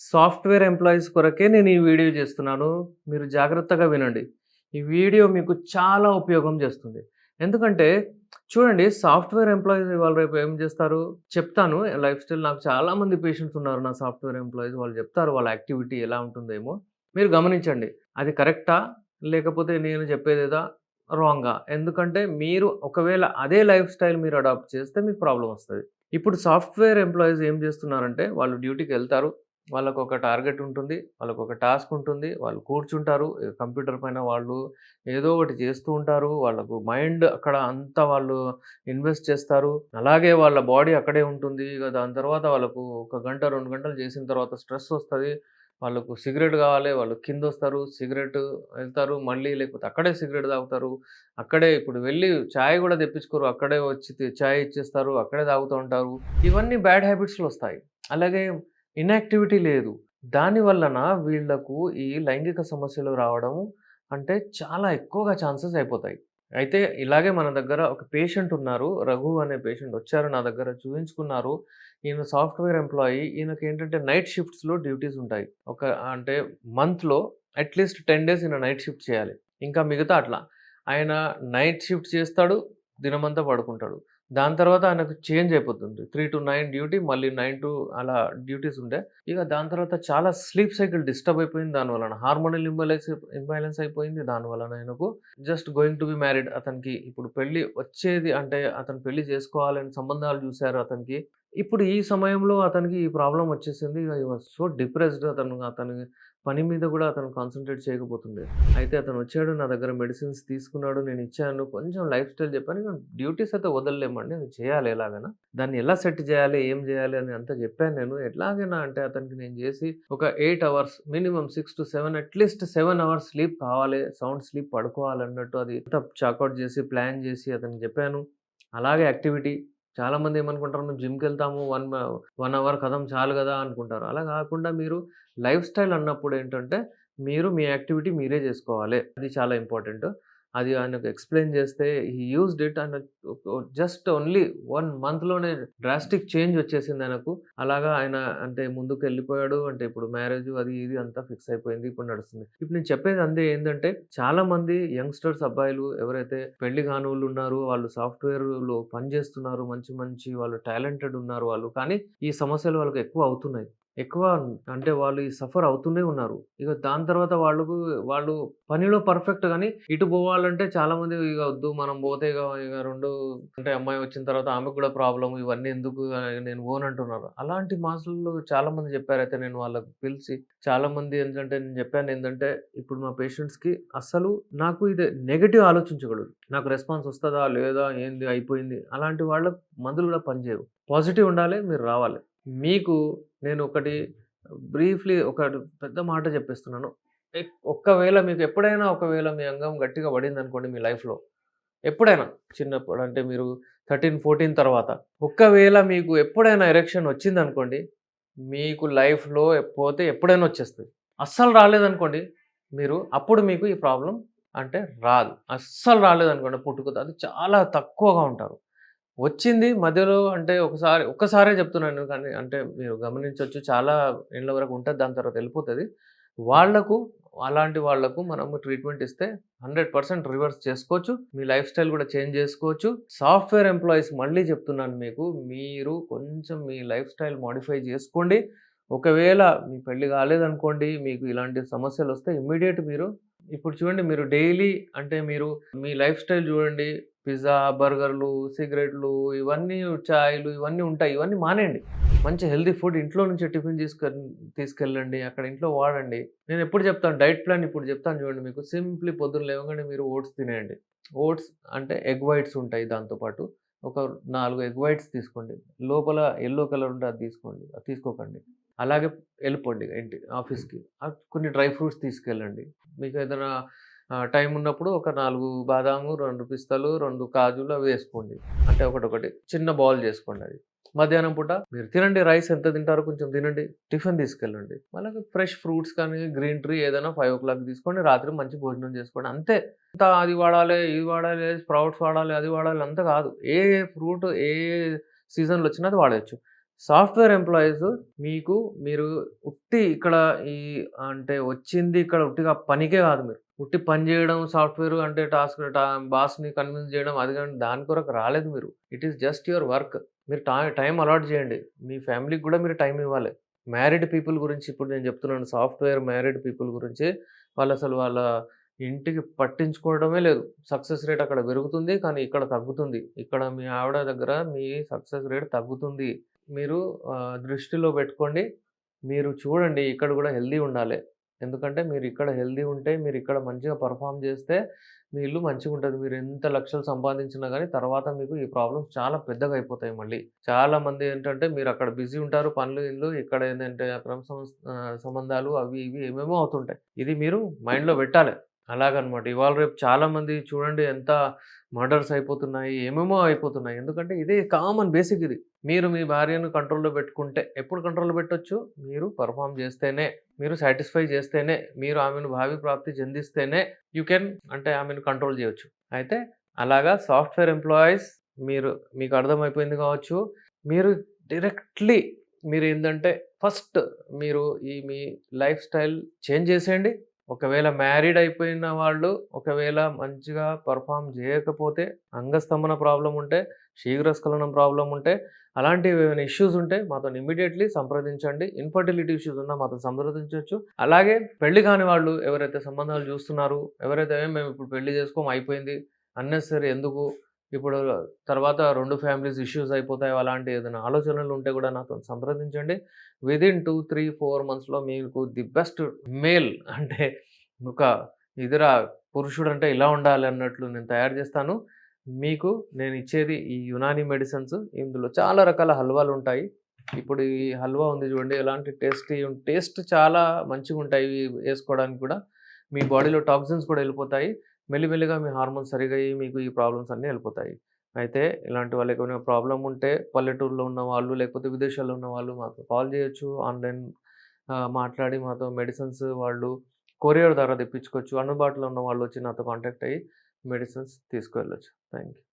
Software employees కొరకే నేను ఈ వీడియో చేస్తున్నాను. మీరు జాగ్రత్తగా వినండి. ఈ వీడియో మీకు చాలా ఉపయోగం చేస్తుంది. ఎందుకంటే చూడండి, సాఫ్ట్‌వేర్ ఎంప్లాయీస్ ఇవాళ రేపు ఏం చేస్తారు? చెప్తాను లైఫ్ స్టైల్. నాకు చాలామంది పేషెంట్స్ ఉన్నారు నా సాఫ్ట్‌వేర్ ఎంప్లాయీస్. వాళ్ళు చెప్తారు వాళ్ళ యాక్టివిటీ ఎలా ఉంటుందేమో. మీరు గమనించండి. అది కరెక్టా? లేకపోతే నేను చెప్పేదేదా రాంగా? ఎందుకంటే మీరు ఒకవేళ అదే లైఫ్ స్టైల్ మీరు అడాప్ట్ చేస్తే మీకు ప్రాబ్లమ్ వస్తది. ఇప్పుడు సాఫ్ట్‌వేర్ ఎంప్లాయీస్ ఏం చేస్తున్నారంటే వాళ్ళు డ్యూటీకెళ్తారు. వాళ్ళకొక టార్గెట్ ఉంటుంది. వాళ్ళకొక టాస్క్ ఉంటుంది. వాళ్ళు కూర్చుంటారు. కంప్యూటర్ పైన వాళ్ళు ఏదో ఒకటి చేస్తూ ఉంటారు. వాళ్ళకు మైండ్ అక్కడ అంతా వాళ్ళు ఇన్వెస్ట్ చేస్తారు. అలాగే వాళ్ళ బాడీ అక్కడే ఉంటుంది. ఇగ దాని తర్వాత వాళ్ళకు ఒక గంట, 2 గంటలు చేసిన తర్వాత స్ట్రెస్ ఒస్తది. వాళ్ళకు సిగరెట్ గావాలి. వాళ్ళు కిందొస్తారు. సిగరెట్ ఎళ్తారు. మళ్ళీ లేకపోతే అక్కడే సిగరెట్ తాగుతారు. అక్కడే ఇప్పుడు వెళ్లి చాయ్ గూడా తెప్పించుకోరు. అక్కడే వచ్చి చాయ్ ఇచ్చేస్తారు. అక్కడే తాగుతూ ఉంటారు. ఇవన్నీ బ్యాడ్ హ్యాబిట్స్‌లొస్తాయి. అలాగే ఇన్‌యాక్టివిటీ లేదు. దాని వలన వీళ్ళకు ఈ లైంగిక సమస్యలు రావడం అంటే చాలా ఎక్కువగా ఛాన్సెస్ అయిపోతాయి. అయితే ఇలాగే మన దగ్గర ఒక పేషెంట్ ఉన్నారు. రఘు అనే పేషెంట్ వచ్చారు నా దగ్గర చూయించుకున్నారు. ఈయన సాఫ్ట్‌వేర్ ఎంప్లాయీ. ఈయనకేంటంటే నైట్ షిఫ్ట్స్‌లో డ్యూటీస్ ఉంటాయి. అంటే మంత్‌లో అట్‌లీస్ట్ 10 డేస్ ఈయన నైట్ షిఫ్ట్ చేయాలి. ఇంకా మిగతా అట్లా. ఆయన నైట్ షిఫ్ట్ చేస్తాడు. దినమంతా పడుకుంటాడు. దాని తర్వాత ఆయనకు చేంజ్ అయిపోతుంది. 3-9 డ్యూటీ, మళ్ళీ 9 అలా డ్యూటీస్ ఉండే. ఇక దాని తర్వాత చాలా స్లీప్ సైకిల్ డిస్టర్బ్ అయిపోయింది దాని వలన. హార్మోనల్ ఇంబాలెన్స్ అయిపోయింది దాని వలన ఆయనకు. Just going to be married అతనికి ఇప్పుడు పెళ్లి వచ్చేది అంటే అతను పెళ్లి చేసుకోవాలని సంబంధాలు చూసారు అతనికి. ఇప్పుడు ఈ సమయంలో అతనికి ఈ ప్రాబ్లమ్ వచ్చేసింది. He was so depressed. అతని పని మీద కూడా అతను కాన్సంట్రేట్ చేయకపోతుండే. అయితే అతను వచ్చాడు నా దగ్గర మెడిసిన్స్ తీసుకున్నాడు. నేను ఇచ్చాను. కొంచెం లైఫ్ స్టైల్ చెప్పాను. ఇక డ్యూటీస్ అయితే వదలలేమండి. అది చేయాలి ఎలాగైనా. దాన్ని ఎలా సెట్ చేయాలి? ఏం చేయాలి? అని అంతా చెప్పాను నేను. ఎట్లాగైనా అంటే అతనికి నేను చేసి ఒక 8 hours minimum 6-7 at least 7 hours sleep కావాలి. సౌండ్ స్లీప్ పడుకోవాలన్నట్టు అది అంతా చార్ట్ చేసి, ప్లాన్ చేసి అతనికి చెప్పాను. అలాగే యాక్టివిటీ చాలామంది ఏమనుకుంటారు మేము జిమ్‌కెళ్తాము 1 అవర్ ఖతం చాలు గదా! అనుకుంటారు. అలా గాకుండా మీరు లైఫ్ స్టైల్ అన్నప్పుడేంటంటే, మీరు మీ యాక్టివిటీ మీరే జేసుకోవాలి. అది చాలా ఇంపార్టెంట్. అది ఆయనకు ఎక్స్‌ప్లెయిన్ జేస్తే he used it and just only 1 మంత్‌లోనే డ్రాస్టిక్ చేంజ్ వచ్చేసిందాయనకు. అలాగా ఆయన అంటే ముందుకెళ్ళిపోయాడు. అంటే ఇప్పుడు మ్యారేజు అది ఇది అంతా ఫిక్స్ అయిపోయింది. ఇప్పుడు నడుస్తుంది. ఇప్పుడు నేను చెప్పేది అందే ఏందంటే, చాలామంది యంగ్‌స్టర్స్ అబ్బాయిలు ఎవరైతే పెళ్లి కానోళ్ళున్నారో, వాళ్ళు సాఫ్ట్‌వేర్‌లో పని జేస్తున్నారు. మంచి మంచి వాళ్ళు టాలెంటెడ్ ఉన్నారు వాళ్ళు. కానీ ఈ సమస్యలు వాళ్ళకి ఎక్కువ అవుతున్నాయి. ఎక్కువ అంటే వాళ్ళు ఈ సఫర్ అవుతూనే ఉన్నారు. ఇగ దాని తర్వాత వాళ్ళు పనిలో పర్ఫెక్ట్ గాని, ఇటు పోవాలంటే చాలామంది ఇగ వద్దు మనం పోతే ఇగ 2 అంటే అమ్మాయి వచ్చిన తర్వాత ఆమెకు కూడా ప్రాబ్లమ్ ఇవన్నీ ఎందుకు నేను పోనంటున్నారు. అలాంటి మాటలు చాలామంది చెప్పారు. అయితే నేను వాళ్ళకి పిలిచి చాలామంది ఏంటంటే నేను చెప్పానేందంటే, ఇప్పుడు మా పేషెంట్స్‌కి అస్సలు నాకు ఇది నెగెటివ్ ఆలోచించకూడదు. నాకు రెస్పాన్స్ వస్తదా? లేదా? ఏంది? అయిపోయింది. అలాంటి వాళ్ళకి మందులు కూడా పనిచేయవు. పాజిటివ్ ఉండాలి. మీరు రావాలి. మీకు నేను ఒకటి బ్రీఫ్‌లీ ఒకటి పెద్ద మాట చెప్పేస్తున్నాను. ఒక్కవేళ మీకు ఎప్పుడైనా ఒకవేళ మీ అంగం గట్టిగా పడిందనుకోండి మీ లైఫ్‌లో, ఎప్పుడైనా చిన్నప్పుడు అంటే మీరు 13, 14 తర్వాత, ఒక్కవేళ మీకు ఎప్పుడైనా ఎరెక్షన్ వచ్చిందనుకోండి, మీకు లైఫ్‌లో పోతే ఎప్పుడైనా వచ్చేస్తది. అస్సలు రాలేదనుకోండి, అప్పుడు మీకు ఈ ప్రాబ్లమ్ అంటే రాదు. అస్సలు రాలేదనుకోండి పుట్టుకతో అది చాలా తక్కువగా ఉంటారు. వచ్చింది మధ్యలో అంటే ఒక్కసారే చెప్తున్నాను కానీ అంటే మీరు గమనించొచ్చు చాలా ఏళ్ల వరకు ఉంటది. దాని తర్వాత ఎళ్ళిపోతది. వాళ్ళకు అలాంటి వాళ్ళకు మనము ట్రీట్‌మెంట్ ఇస్తే 100% రివర్స్ చేసుకోవచ్చు. మీ లైఫ్ స్టైల్ కూడా చేంజ్ చేసుకోవచ్చు. సాఫ్ట్‌వేర్ ఎంప్లాయీస్ మళ్ళీ చెప్తున్నాను మీకు. మీరు కొంచెం మీ లైఫ్ స్టైల్ మోడిఫై చేసుకోండి. ఒకవేళ మీ పెళ్లి కాలేదనుకోండి, మీకు ఇలాంటి సమస్యలొస్తే ఇమ్మీడియేట్ మీరు ఇప్పుడు చూడండి మీరు డైలీ అంటే మీరు మీ లైఫ్ స్టైల్ చూడండి. పిజ్జా, బర్గర్‌లు, సిగరెట్‌లు ఇవన్నీ చాయ్‌లు ఇవన్నీ ఉంటాయి. ఇవన్నీ మానేయండి. మంచి హెల్తీ ఫుడ్ ఇంట్లో నుంచి టిఫిన్ తీసుకెళ్ళండి. అక్కడ ఇంట్లో వాడండి. నేనెప్పుడు చెప్తాను డైట్ ప్లాన్ ఇప్పుడు చెప్తాను చూడండి మీకు. సింప్లీ పొద్దున్న లేవగానే మీరు ఓట్స్ తినేయండి. ఓట్స్ అంటే ఎగ్ వైట్స్ ఉంటాయి దాంతో పాటు. ఒక 4 ఎగ్ వైట్స్ తీసుకోండి. లోపల యెల్లో కలర్ ఉంటే అది తీసుకోండి. అది తీసుకోకండి. అలాగే వెళ్ళిపోండి ఆఫీస్‌కి. కొన్ని డ్రై ఫ్రూట్స్ తీసుకెళ్ళండి. మీకేదైనా టైం ఉన్నప్పుడు ఒక 4 బాదాము, 2 పిస్తాలు, 2 కాజులు అవి వేసుకోండి. అంటే ఒకటొకటి చిన్న బాల్ చేసుకోండి అది. మధ్యాహ్నం పూట మీరు తినండి రైస్ ఎంత తింటారో కొంచెం తినండి. టిఫిన్ తీసుకెళ్ళండి. మళ్ళా ఫ్రెష్ ఫ్రూట్స్ కానీ, గ్రీన్ టీ ఏదైనా 5:00 తీసుకోండి. రాత్రి మంచి భోజనం చేసుకోండి. అంతే. అది వాడాలి, ఇది వాడాలి, స్ప్రౌట్స్ వాడాలి, అది వాడాలి అంత కాదు. ఏ ఫ్రూట్ ఏ సీజన్‌లో వచ్చినా అది వాడొచ్చు. సాఫ్ట్‌వేర్ ఎంప్లాయీస్ మీకు మీరు ఉట్టి ఇక్కడ ఈ అంటే వచ్చింది ఇక్కడ ఉట్టిగా పనికే కాదు మీరు. ఉట్టి పని జేయడం సాఫ్ట్‌వేర్ అంటే బాస్‌ని కన్విన్స్ జేయడం అది గాని దాని కొరకు రాలేదు మీరు. It is just your work. మీరు టైమ్ అలాట్ జేయండి. మీ ఫ్యామిలీకి గూడా మీరు టైమ్ ఇవ్వాలి. మ్యారీడ్ పీపుల్ గురించి ఇప్పుడు నేను జెప్తున్నాను. సాఫ్ట్‌వేర్ మ్యారీడ్ పీపుల్ గురించి వాళ్ళసలు వాళ్ళ ఇంటికి పట్టించుకోవడమే లేదు. సక్సెస్ రేట్ అక్కడ పెరుగుతుంది. కానీ ఇక్కడ తగ్గుతుంది. ఇక్కడ మీ ఆవిడ దగ్గర మీ సక్సెస్ రేట్ తగ్గుతుంది. మీరు దృష్టిలో పెట్టుకోండి. మీరు చూడండి ఇక్కడ గూడా హెల్తీ ఉండాలె. ఎందుకంటే మీరిక్కడ హెల్తీ ఉంటే, మీరిక్కడ మంచిగా పెర్ఫార్మ్ జేస్తే, మీ ఇల్లు మంచిగుంటది. మీరెంత లక్షలు సంపాదించినా గానీ, తర్వాత మీకు ఈ ప్రాబ్లమ్స్ చాలా పెద్దగయిపోతాయి మళ్ళీ. చాలామంది ఏంటంటే, మీరక్కడ బిజీ ఉంటారు. పనులు, ఇల్లు. ఇక్కడ ఏందంటే అక్రమ సంబంధాలు అవి, ఇవి ఏమేమో అవుతుంటాయి. ఇది మీరు మైండ్‌లో పెట్టాలె. అలాగనమాట. ఇవాళ రేపు చాలామంది చూడండి ఎంత మర్డర్స్ అయిపోతున్నాయి. ఏమేమో అయిపోతున్నాయి. ఎందుకంటే ఇదే కామన్ బేసిక్ ఇది. మీరు మీ భార్యను కంట్రోల్‌లో పెట్టుకుంటే ఎప్పుడు కంట్రోల్‌లో పెట్టొచ్చు? మీరు పెర్ఫార్మ్ చేస్తేనే, మీరు సాటిస్ఫై చేస్తేనే, మీరు ఆమెను భావి ప్రాప్తి చెందిస్తేనే యూ కెన్ అంటే ఆమెను కంట్రోల్ చేయొచ్చు. అయితే అలాగా సాఫ్ట్‌వేర్ ఎంప్లాయీస్ మీకు అర్థమైపోయింది కావచ్చు. మీరు డైరెక్ట్‌లీ మీరేందంటే ఫస్ట్ మీరు మీ లైఫ్ స్టైల్ చేంజ్ చేసేయండి. ఒకవేళ మ్యారీడ్ అయిపోయిన వాళ్ళు ఒకవేళ మంచిగా పెర్ఫార్మ్ చేయకపోతే, అంగస్తంభన ప్రాబ్లమ్ ఉంటే, శీఘ్రస్ఖలనం ప్రాబ్లమ్ ఉంటే, అలాంటివి ఏమైనా ఇష్యూస్ ఉంటే మాతోని ఇమ్మీడియేట్‌లీ సంప్రదించండి. ఇన్‌ఫర్టిలిటీ ఇష్యూస్ ఉన్నా మాతో సంప్రదించొచ్చు. అలాగే పెళ్లి కాని వాళ్ళు ఎవరైతే సంబంధాలు చూస్తున్నారో, ఎవరైతే మేము ఇప్పుడు పెళ్లి చేసుకోము అయిపోయింది. అన్నెసెసరీ ఎందుకు? ఇప్పుడు తర్వాత 2 ఫ్యామిలీస్ ఇష్యూస్ అయిపోతాయి. అలాంటి ఏదైనా ఆలోచనలు ఉంటే కూడా నాతోని సంప్రదించండి. వితిన్ 2, 3, 4 మంత్స్‌లో మీకు ది బెస్ట్ మేల్ అంటే ఒక ఇదిరా పురుషుడంటే ఇలా ఉండాలి అన్నట్లు నేను తయారు చేస్తాను. మీకు నేనిచ్చేది ఈ యునాని మెడిసిన్స్. ఇందులో చాలా రకాల హల్వాలుంటాయి. ఇప్పుడు ఈ హల్వా ఉంది చూడండి. ఎలాంటి టేస్ట్ చాలా మంచిగుంటాయి ఇవి ఏసుకోవడానికి కూడా. మీ బాడీలో టాక్సిన్స్ కూడా ఎళ్ళిపోతాయి. మెల్లిమెల్లిగా మీ హార్మోన్స్ సరిగయ్యి మీకు ఈ ప్రాబ్లమ్స్ అన్నీ ఎళ్ళిపోతాయి. అయితే ఇలాంటి వాళ్ళకేమైనా ప్రాబ్లమ్ ఉంటే పల్లెటూరులో ఉన్నవాళ్ళు, లేకపోతే విదేశాల్లో ఉన్నవాళ్ళు మాకు కాల్ చేయొచ్చు. ఆన్‌లైన్ మాట్లాడి మాతో మెడిసిన్స్ వాళ్ళు కొరియర్ ద్వారా తెప్పించుకోవచ్చు. అందుబాటులో ఉన్న వాళ్ళొచ్చి నాతో కాంటాక్ట్ అయ్యి మెడిసిన్స్ తీసుకువెళ్ళొచ్చు. Thank you.